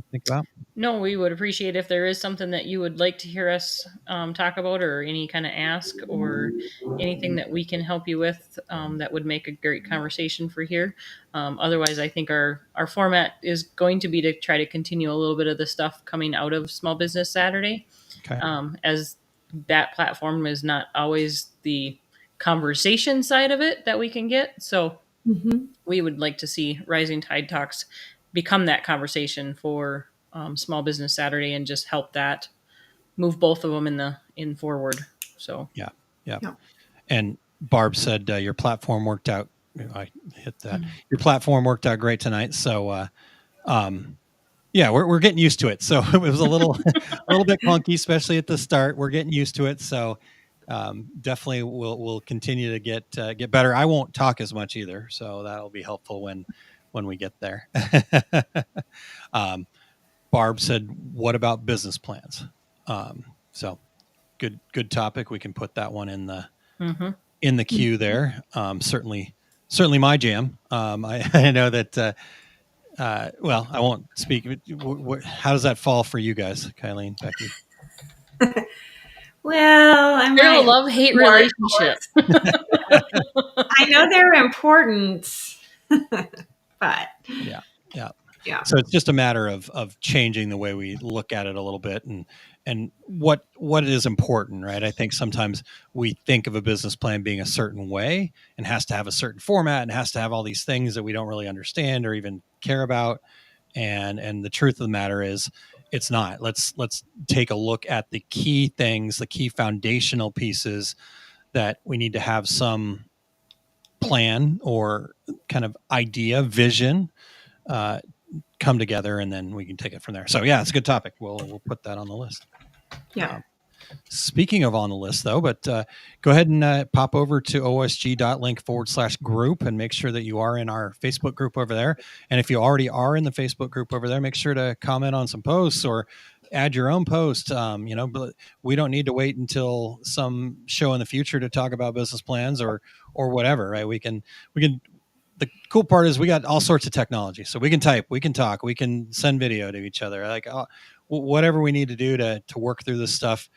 [SPEAKER 1] think about?
[SPEAKER 3] No, we would appreciate if there is something that you would like to hear us talk about, or any kind of ask, or anything that we can help you with that would make a great conversation for here. Otherwise, I think our format is going to be to try to continue a little bit of the stuff coming out of Small Business Saturday, as that platform is not always the conversation side of it that we can get. So we would like to see Rising Tide Talks become that conversation for Small Business Saturday, and just help that move both of them in forward. So
[SPEAKER 1] yeah. And Barb said your platform worked out. I hit that. Your platform worked out great tonight. So Yeah, we're getting used to it. So it was a little bit clunky, especially at the start. We're getting used to it. So definitely we'll continue to get better. I won't talk as much either, so that'll be helpful when we get there. Barb said, "What about business plans?" So good topic. We can put that one in the queue there. Certainly my jam. I know that. Well, I won't speak. How does that fall for you guys, Kylene, Becky?
[SPEAKER 2] Well, I
[SPEAKER 3] They're a
[SPEAKER 2] might
[SPEAKER 3] love-hate
[SPEAKER 2] more
[SPEAKER 3] relationship.
[SPEAKER 2] I know they're important, but
[SPEAKER 1] Yeah.
[SPEAKER 2] yeah.
[SPEAKER 1] So it's just a matter of changing the way we look at it a little bit, and what is important, right? I think sometimes we think of a business plan being a certain way and has to have a certain format and has to have all these things that we don't really understand or even care about. And the truth of the matter is it's not. Let's take a look at the key things, the key foundational pieces that we need to have some plan or kind of idea, vision, come together, and then we can take it from there. So yeah, it's a good topic. We'll put that on the list.
[SPEAKER 2] Yeah.
[SPEAKER 1] Speaking of on the list, though, but go ahead and pop over to osg.link/group and make sure that you are in our Facebook group over there. And if you already are in the Facebook group over there, make sure to comment on some posts or add your own post. But we don't need to wait until some show in the future to talk about business plans or whatever, right? We can. The cool part is we got all sorts of technology, so we can type, we can talk, we can send video to each other, like whatever we need to do to work through this stuff.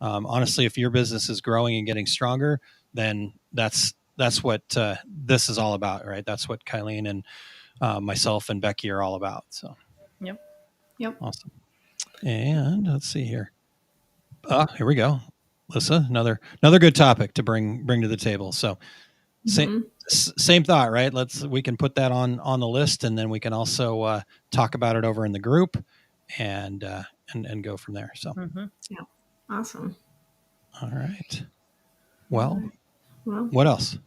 [SPEAKER 1] Honestly, if your business is growing and getting stronger, then that's what this is all about, right? That's what Kylene and myself and Becky are all about. So,
[SPEAKER 2] Yep.
[SPEAKER 1] Awesome. And let's see here. Here we go, Lissa. Another good topic to bring to the table. So, same thought, right? We can put that on the list, and then we can also talk about it over in the group, and go from there. So,
[SPEAKER 2] Yeah. Awesome.
[SPEAKER 1] All right. Well,
[SPEAKER 2] Well,
[SPEAKER 1] what else?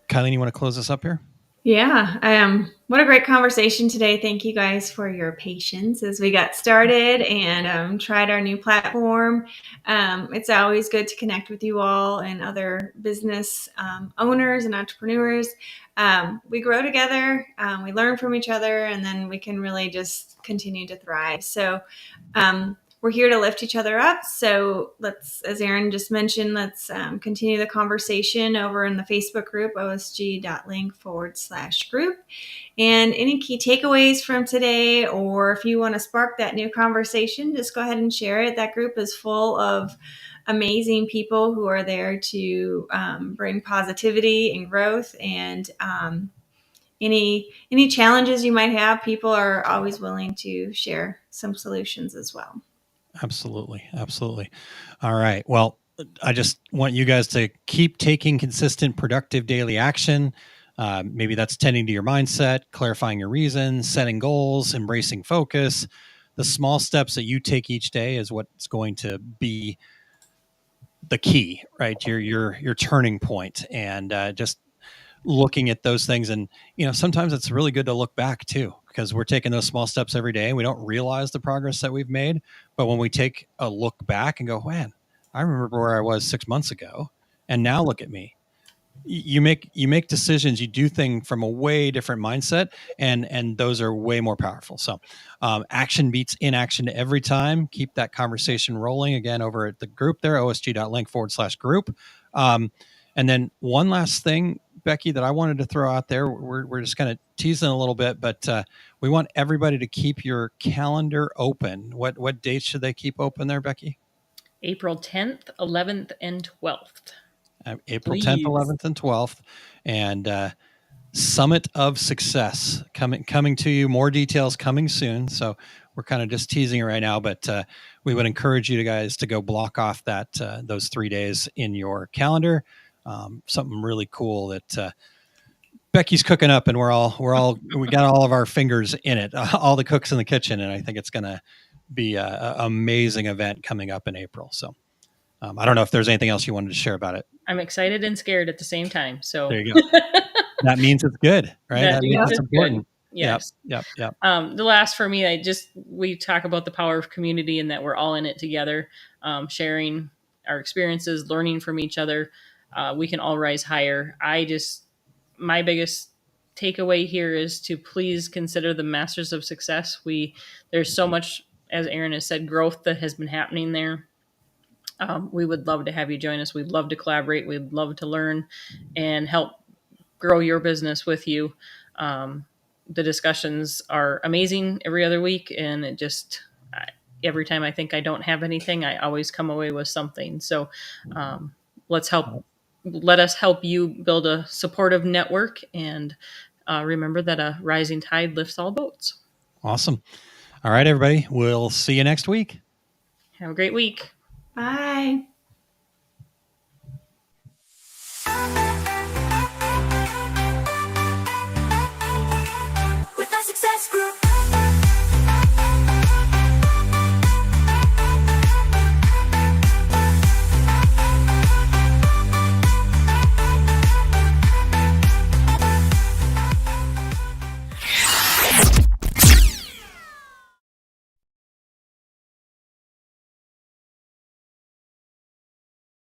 [SPEAKER 1] Kylene, you want to close us up here?
[SPEAKER 2] Yeah. What a great conversation today. Thank you guys for your patience as we got started and tried our new platform. It's always good to connect with you all and other business owners and entrepreneurs. We grow together, we learn from each other, and then we can really just continue to thrive. So, we're here to lift each other up. So let's, as Aaron just mentioned, let's continue the conversation over in the Facebook group, osg.link/group. And any key takeaways from today, or if you want to spark that new conversation, just go ahead and share it. That group is full of amazing people who are there to bring positivity and growth, and any challenges you might have, people are always willing to share some solutions as well.
[SPEAKER 1] Absolutely. All right. Well, I just want you guys to keep taking consistent, productive daily action. Maybe that's tending to your mindset, clarifying your reasons, setting goals, embracing focus. The small steps that you take each day is what's going to be the key, right? Your turning point, and just looking at those things. And sometimes it's really good to look back too, because we're taking those small steps every day and we don't realize the progress that we've made. But when we take a look back and go, man, I remember where I was 6 months ago, and now look at me. You make decisions, you do things from a way different mindset, and those are way more powerful. So action beats inaction every time. Keep that conversation rolling again over at the group there, osg.link/group. And then one last thing, Becky, that I wanted to throw out there. We're just kind of teasing a little bit, but we want everybody to keep your calendar open. What dates should they keep open there, Becky?
[SPEAKER 3] April 10th, 11th, and 12th.
[SPEAKER 1] April 10th, 11th, and 12th. And Summit of Success coming to you. More details coming soon. So we're kind of just teasing it right now, but we would encourage you guys to go block off those 3 days in your calendar. Something really cool that Becky's cooking up, and we got all of our fingers in it, all the cooks in the kitchen, and I think it's going to be an amazing event coming up in April. So I don't know if there's anything else you wanted to share about it.
[SPEAKER 3] I'm excited and scared at the same time. So
[SPEAKER 1] there you go. That means it's good, right? That means it's important.
[SPEAKER 3] Yes.
[SPEAKER 1] Yep.
[SPEAKER 3] The last for me, we talk about the power of community and that we're all in it together, sharing our experiences, learning from each other. We can all rise higher. My biggest takeaway here is to please consider the Masters of Success. There's so much, as Aaron has said, growth that has been happening there. We would love to have you join us. We'd love to collaborate. We'd love to learn and help grow your business with you. The discussions are amazing every other week, and every time I think I don't have anything, I always come away with something. So let us help you build a supportive network, and remember that a rising tide lifts all boats.
[SPEAKER 1] Awesome. All right, everybody. We'll see you next week.
[SPEAKER 3] Have a great week.
[SPEAKER 2] Bye.